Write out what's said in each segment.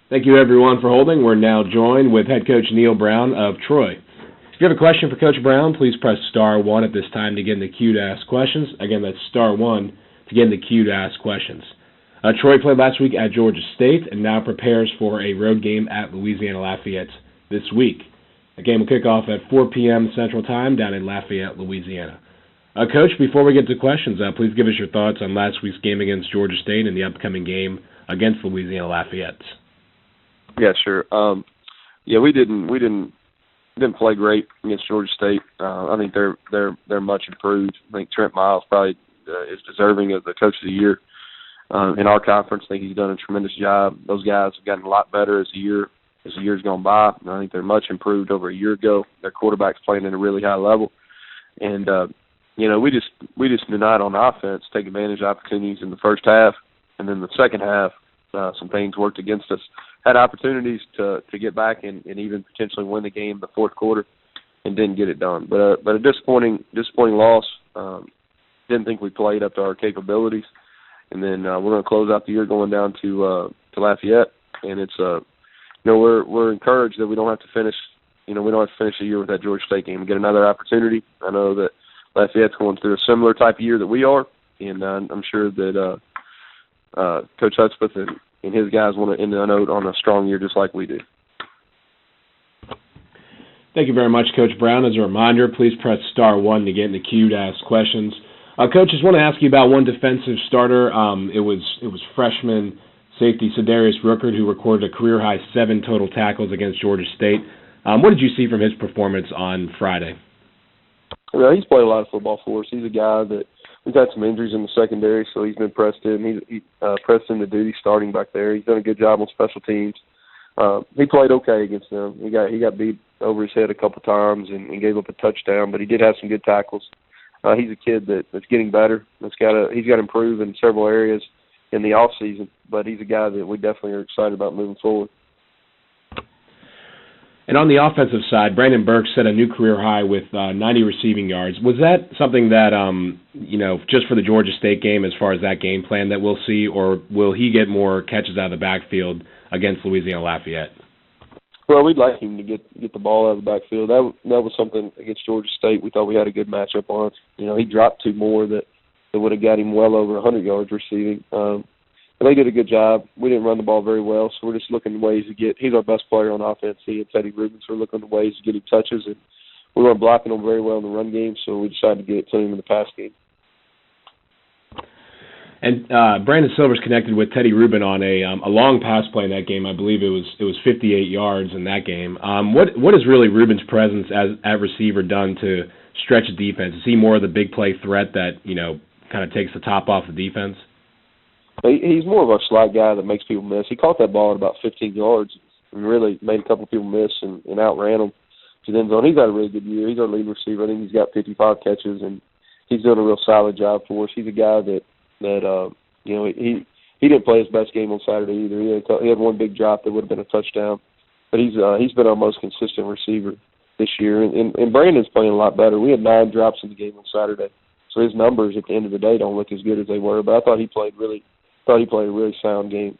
Thank you, everyone, for holding. We're now joined with head coach Neal Brown of Troy. If you have a question for Coach Brown, please press star 1 at this time to get in the queue to ask questions. Again, that's star 1 to get in the queue to ask questions. Troy played last week at Georgia State and now prepares for a road game at Louisiana Lafayette this week. The game will kick off at 4 p.m. Central Time down in Lafayette, Louisiana. Coach, before we get to questions, please give us your thoughts on last week's game against Georgia State and the upcoming game against Louisiana Lafayette. Yeah, sure. We didn't play great against Georgia State. I think they're much improved. I think Trent Miles probably is deserving of the Coach of the Year in our conference. I think he's done a tremendous job. Those guys have gotten a lot better as the year's gone by. And I think they're much improved over a year ago. Their quarterback's playing at a really high level, and we just did not on offense take advantage of opportunities in the first half, and then the second half some things worked against us. Had opportunities to get back and even potentially win the game in the fourth quarter, and didn't get it done. But a disappointing loss. Didn't think we played up to our capabilities, and then we're going to close out the year going down to Lafayette, and it's we're encouraged that we don't have to finish the year with that Georgia State game. We get another opportunity. I know that Lafayette's going through a similar type of year that we are, and I'm sure that Coach Hudspeth and his guys want to end the note on a strong year just like we do. Thank you very much, Coach Brown. As a reminder, please press star 1 to get in the queue to ask questions. Coach, just want to ask you about one defensive starter. It was freshman safety Siderius Record, who recorded a career-high 7 total tackles against Georgia State. What did you see from his performance on Friday? Well, he's played a lot of football for us. He's a guy that we've had some injuries in the secondary, so he's been pressed in. He's pressed into duty starting back there. He's done a good job on special teams. He played okay against them. He got beat over his head a couple times and gave up a touchdown, but he did have some good tackles. He's a kid that's getting better. He's got to improve in several areas in the off season, but he's a guy that we definitely are excited about moving forward. And on the offensive side, Brandenburg set a new career high with 90 receiving yards. Was that something that, just for the Georgia State game as far as that game plan that we'll see, or will he get more catches out of the backfield against Louisiana Lafayette? Well, we'd like him to get the ball out of the backfield. That was something against Georgia State we thought we had a good matchup on. He dropped 2 more that would have got him well over 100 yards receiving. But they did a good job. We didn't run the ball very well, so we're just looking at ways to get – he's our best player on offense. He and Teddy Reuben, so we're looking at ways to get him touches. And we weren't blocking him very well in the run game, so we decided to get it to him in the pass game. And Brandon Silvers connected with Teddy Reuben on a long pass play in that game. I believe it was 58 yards in that game. What has really Reuben's presence at receiver done to stretch the defense? Is he more of the big play threat that, kind of takes the top off the defense? He's more of a slot guy that makes people miss. He caught that ball at about 15 yards and really made a couple of people miss and outran them to the end zone. He's had a really good year. He's our lead receiver. I think he's got 55 catches, and he's doing a real solid job for us. He's a guy that he didn't play his best game on Saturday either. He had one big drop that would have been a touchdown, but he's been our most consistent receiver this year. And Brandon's playing a lot better. We had 9 drops in the game on Saturday, so his numbers at the end of the day don't look as good as they were. But I thought he played a really sound game.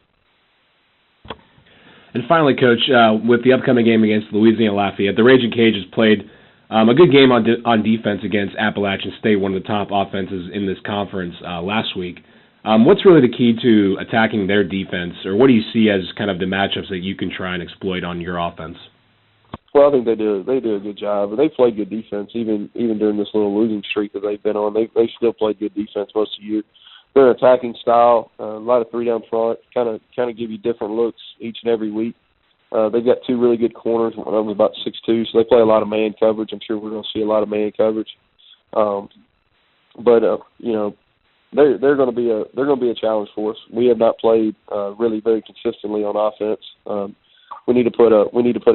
And finally, Coach, with the upcoming game against Louisiana Lafayette, the Raging Cajuns played a good game on defense against Appalachian State, one of the top offenses in this conference last week. What's really the key to attacking their defense, or what do you see as kind of the matchups that you can try and exploit on your offense? Well, I think they do a good job. They play good defense even during this little losing streak that they've been on. They still play good defense most of the year. Their attacking style, a lot of 3 down front, kind of give you different looks each and every week. They've got 2 really good corners. One of them is about 6'2", so they play a lot of man coverage. I'm sure we're going to see a lot of man coverage. They're going to be a challenge for us. We have not played really very consistently on offense. We need to put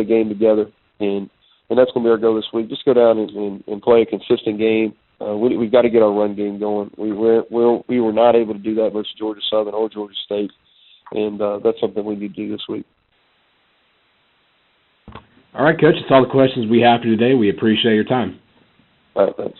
a game together, and that's going to be our goal this week. Just go down and play a consistent game. We've got to get our run game going. We were not able to do that versus Georgia Southern or Georgia State, and that's something we need to do this week. All right, Coach, that's all the questions we have for today. We appreciate your time. All right, thanks.